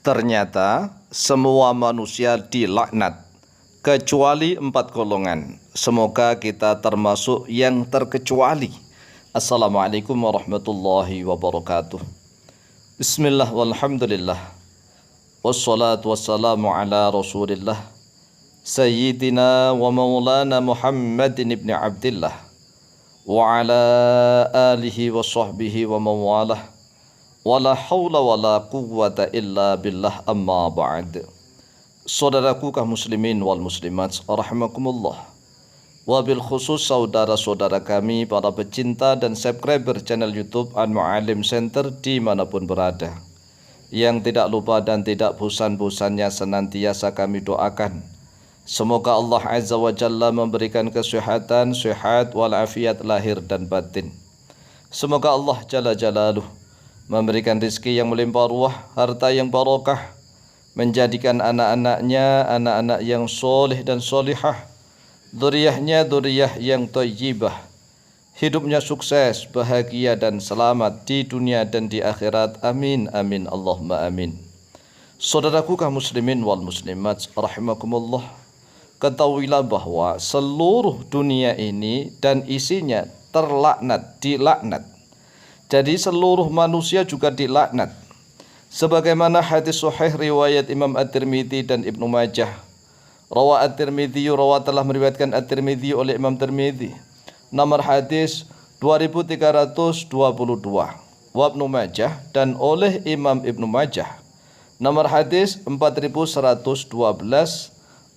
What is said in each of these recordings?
Ternyata semua manusia dilaknat kecuali 4 golongan. Semoga kita termasuk yang terkecuali. Assalamualaikum warahmatullahi wabarakatuh. Bismillah walhamdulillah. Wassalatu wassalamu ala rasulillah Sayyidina wa maulana Muhammadin ibn Abdillah wa ala alihi wa sahbihi wa mawalah. Wala hawla wala quwwata illa billah, amma ba'd. Saudaraku kaum muslimin wal muslimat rahimakumullah. Wabil khusus saudara-saudara kami para pecinta dan subscriber channel YouTube Al-Mu'allim Center dimanapun berada, yang tidak lupa dan tidak bosan-bosannya senantiasa kami doakan, semoga Allah Azza wa Jalla memberikan kesehatan, sehat walafiat lahir dan batin. Semoga Allah Jalla Jalaluh memberikan rezeki yang melimpah ruah, harta yang barokah, menjadikan anak-anaknya anak-anak yang soleh dan solihah, dzurriyyahnya dzurriyyah yang thayyibah, hidupnya sukses, bahagia dan selamat di dunia dan di akhirat. Amin amin Allahumma amin. Saudaraku kaum muslimin wal muslimat rahimakumullah, ketahuilah bahwa seluruh dunia ini dan isinya terlaknat, dilaknat. Jadi seluruh manusia juga dilaknat. Sebagaimana hadis sahih riwayat Imam At-Tirmidzi dan Ibnu Majah. Rawa At-Tirmidzi, telah meriwayatkan At-Tirmidzi oleh Imam Tirmidzi. Nomor hadis 2322. Wa Ibnu Majah dan oleh Imam Ibnu Majah. Nomor hadis 4112.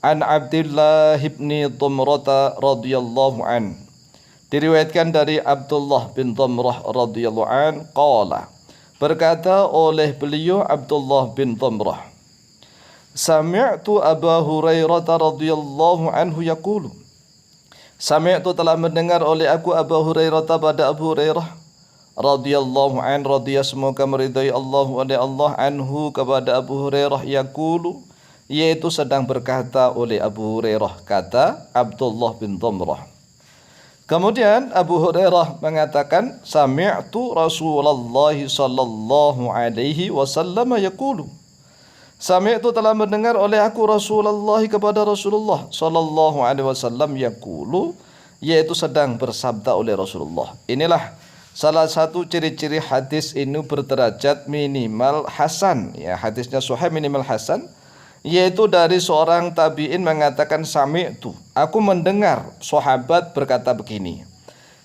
An Abdullah bin Dhamrah radhiyallahu an. Diriwayatkan dari Abdullah bin Dhamrah radhiyallahu an qala, berkata oleh beliau Abdullah bin Dhamrah, sami'tu Abu Hurairah radhiyallahu anhu yaqulu, sami'tu telah mendengar oleh aku Abu Hurairah pada Abu Hurairah radhiyallahu an, radhiya semoga meridai Allah oleh Allah, anhu kepada Abu Hurairah, yaqulu yaitu sedang berkata oleh Abu Hurairah, kata Abdullah bin Dhamrah. Kemudian Abu Hurairah mengatakan, sami'tu Rasulullah sallallahu alaihi wasallam yaqulu, sami'tu telah mendengar oleh aku Rasulullah kepada Rasulullah sallallahu alaihi wasallam yaqulu, yaitu sedang bersabda oleh Rasulullah. Inilah salah satu ciri-ciri hadis ini berderajat minimal hasan, ya, hadisnya sahih minimal hasan, yaitu dari seorang tabi'in mengatakan sami'tu, aku mendengar sahabat berkata begini.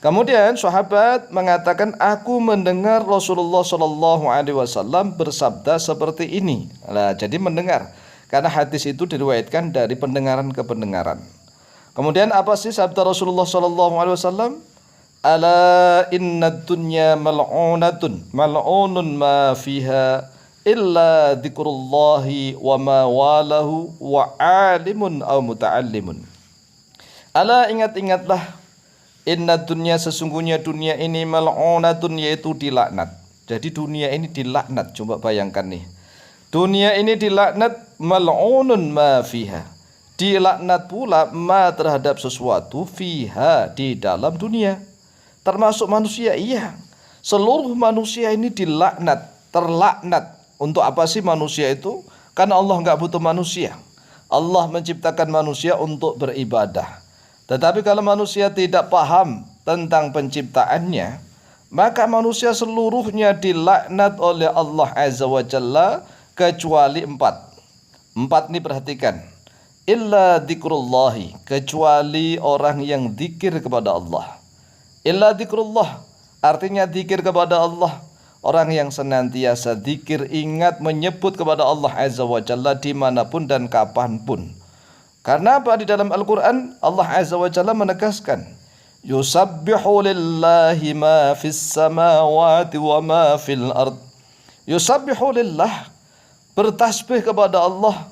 Kemudian sahabat mengatakan, aku mendengar Rasulullah sallallahu alaihi wasallam bersabda seperti ini. Nah, jadi mendengar, karena hadis itu diriwayatkan dari pendengaran ke pendengaran. Kemudian apa sih sabda Rasulullah sallallahu alaihi wasallam? Ala inna dunya mal'unatun mal'unun ma fiha illa dzikrullahi wa ma walahu wa alimun aw muta'allimun. Ala, ingat-ingatlah, inna dunya, sesungguhnya dunia ini mal'unatun, yaitu dilaknat. Jadi dunia ini dilaknat. Coba bayangkan nih, dunia ini dilaknat, mal'unun ma fiha, dilaknat pula ma terhadap sesuatu, fiha di dalam dunia, termasuk manusia. Iya, seluruh manusia ini dilaknat, terlaknat. Untuk apa sih manusia itu? Karena Allah nggak butuh manusia. Allah menciptakan manusia untuk beribadah. Tetapi kalau manusia tidak paham tentang penciptaannya, maka manusia seluruhnya dilaknat oleh Allah Azza wa Jalla kecuali 4. 4 ini perhatikan. Illa dzikrullahi, kecuali orang yang zikir kepada Allah. Illa dzikrullah artinya zikir kepada Allah. Orang yang senantiasa zikir, ingat, menyebut kepada Allah Azza wa Jalla dimanapun dan kapanpun. Karena apa? Di dalam Al-Quran Allah Azza wa Jalla menegaskan, yusabbihu lillahi ma fis samawati wa ma fil ard. Yusabbihu lillah, bertasbih kepada Allah,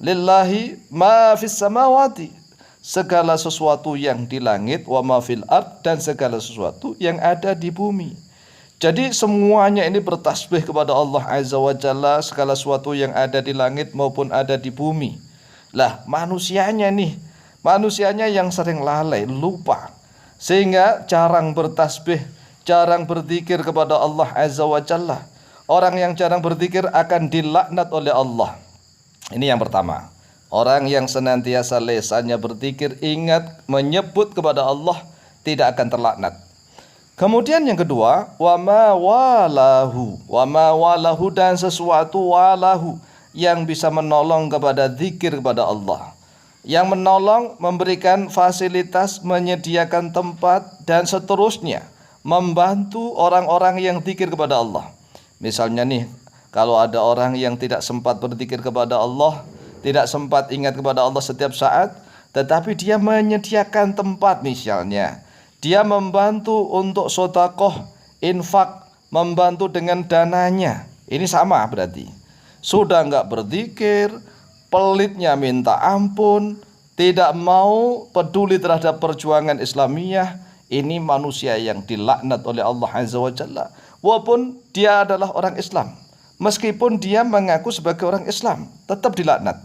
lillahi ma fis samawati, segala sesuatu yang di langit, wa ma fil ard, dan segala sesuatu yang ada di bumi. Jadi semuanya ini bertasbih kepada Allah Azza wa Jalla, segala sesuatu yang ada di langit maupun ada di bumi. Lah, manusianya yang sering lalai, lupa, sehingga jarang bertasbih, jarang berzikir kepada Allah Azza wa Jalla. orang yang jarang berzikir akan dilaknat oleh Allah. Ini yang pertama. Orang yang senantiasa lisannya berzikir, ingat menyebut kepada Allah, tidak akan terlaknat. Kemudian yang kedua, wa ma walahu dan sesuatu walahu yang bisa menolong kepada zikir kepada Allah. Yang menolong, memberikan fasilitas, menyediakan tempat dan seterusnya, membantu orang-orang yang zikir kepada Allah. Misalnya nih, kalau ada orang yang tidak sempat berzikir kepada Allah, tidak sempat ingat kepada Allah setiap saat, tetapi dia menyediakan tempat misalnya, dia membantu untuk sedekah, infak, membantu dengan dananya. Ini sama berarti. Sudah enggak berzikir, pelitnya minta ampun, tidak mau peduli terhadap perjuangan Islamiyah. Ini manusia yang dilaknat oleh Allah Azza wa Jalla. Walaupun dia adalah orang Islam, meskipun dia mengaku sebagai orang Islam, tetap dilaknat.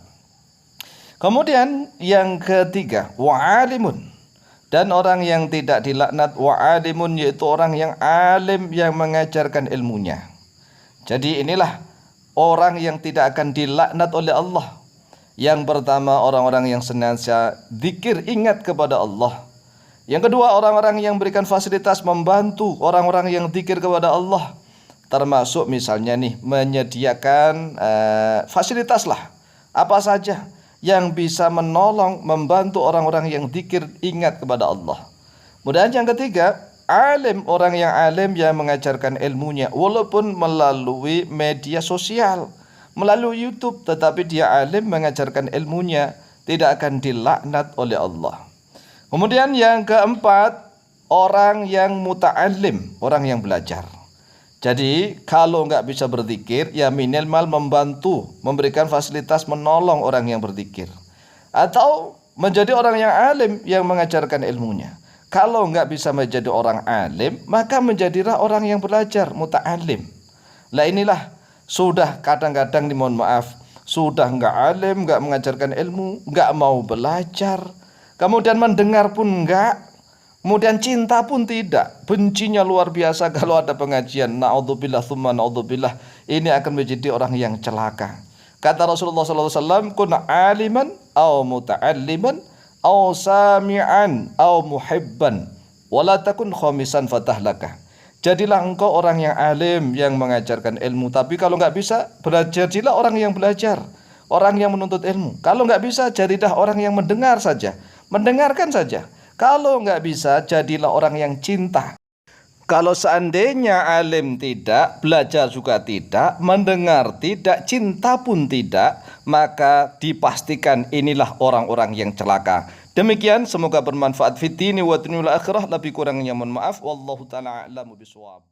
Kemudian yang ketiga, wa'alimun. Dan orang yang tidak dilaknat wa'alimun, yaitu orang yang alim yang mengajarkan ilmunya. Jadi inilah orang yang tidak akan dilaknat oleh Allah. Yang pertama, orang-orang yang senantiasa zikir, ingat kepada Allah. Yang kedua, orang-orang yang berikan fasilitas, membantu orang-orang yang zikir kepada Allah. Termasuk misalnya nih, menyediakan fasilitas lah, apa saja yang bisa menolong, membantu orang-orang yang zikir, ingat kepada Allah. Kemudian yang ketiga, alim, orang yang alim yang mengajarkan ilmunya, walaupun melalui media sosial, melalui YouTube, tetapi dia alim mengajarkan ilmunya, tidak akan dilaknat oleh Allah. Kemudian yang keempat, orang yang muta'allim, orang yang belajar. Jadi kalau nggak bisa berzikir, ya minimal membantu, memberikan fasilitas, menolong orang yang berzikir. Atau menjadi orang yang alim yang mengajarkan ilmunya. Kalau nggak bisa menjadi orang alim, maka menjadilah orang yang belajar, muta'alim. Lah inilah, sudah kadang-kadang dimohon maaf, sudah nggak alim, nggak mengajarkan ilmu, nggak mau belajar, kemudian mendengar pun nggak, kemudian cinta pun tidak, bencinya luar biasa kalau ada pengajian. Na'udzubillah tsumma na'udzubillah. Ini akan menjadi orang yang celaka. Kata Rasulullah SAW, kun aliman aw muta'alliman aw sami'an aw muhibban wala takun khamisan fatahlaka. Jadilah engkau orang yang alim yang mengajarkan ilmu. Tapi kalau nggak bisa, jadilah orang yang belajar, orang yang menuntut ilmu. Kalau nggak bisa, jadilah orang yang mendengar saja, mendengarkan saja. Kalau nggak bisa, jadilah orang yang cinta. Kalau seandainya alim tidak, belajar juga tidak, mendengar tidak, cinta pun tidak, maka dipastikan inilah orang-orang yang celaka. Demikian, semoga bermanfaat fid dini wa dunyal akhirah. Lebih kurangnya mohon maaf. Wallahu ta'ala a'lamu bishawab.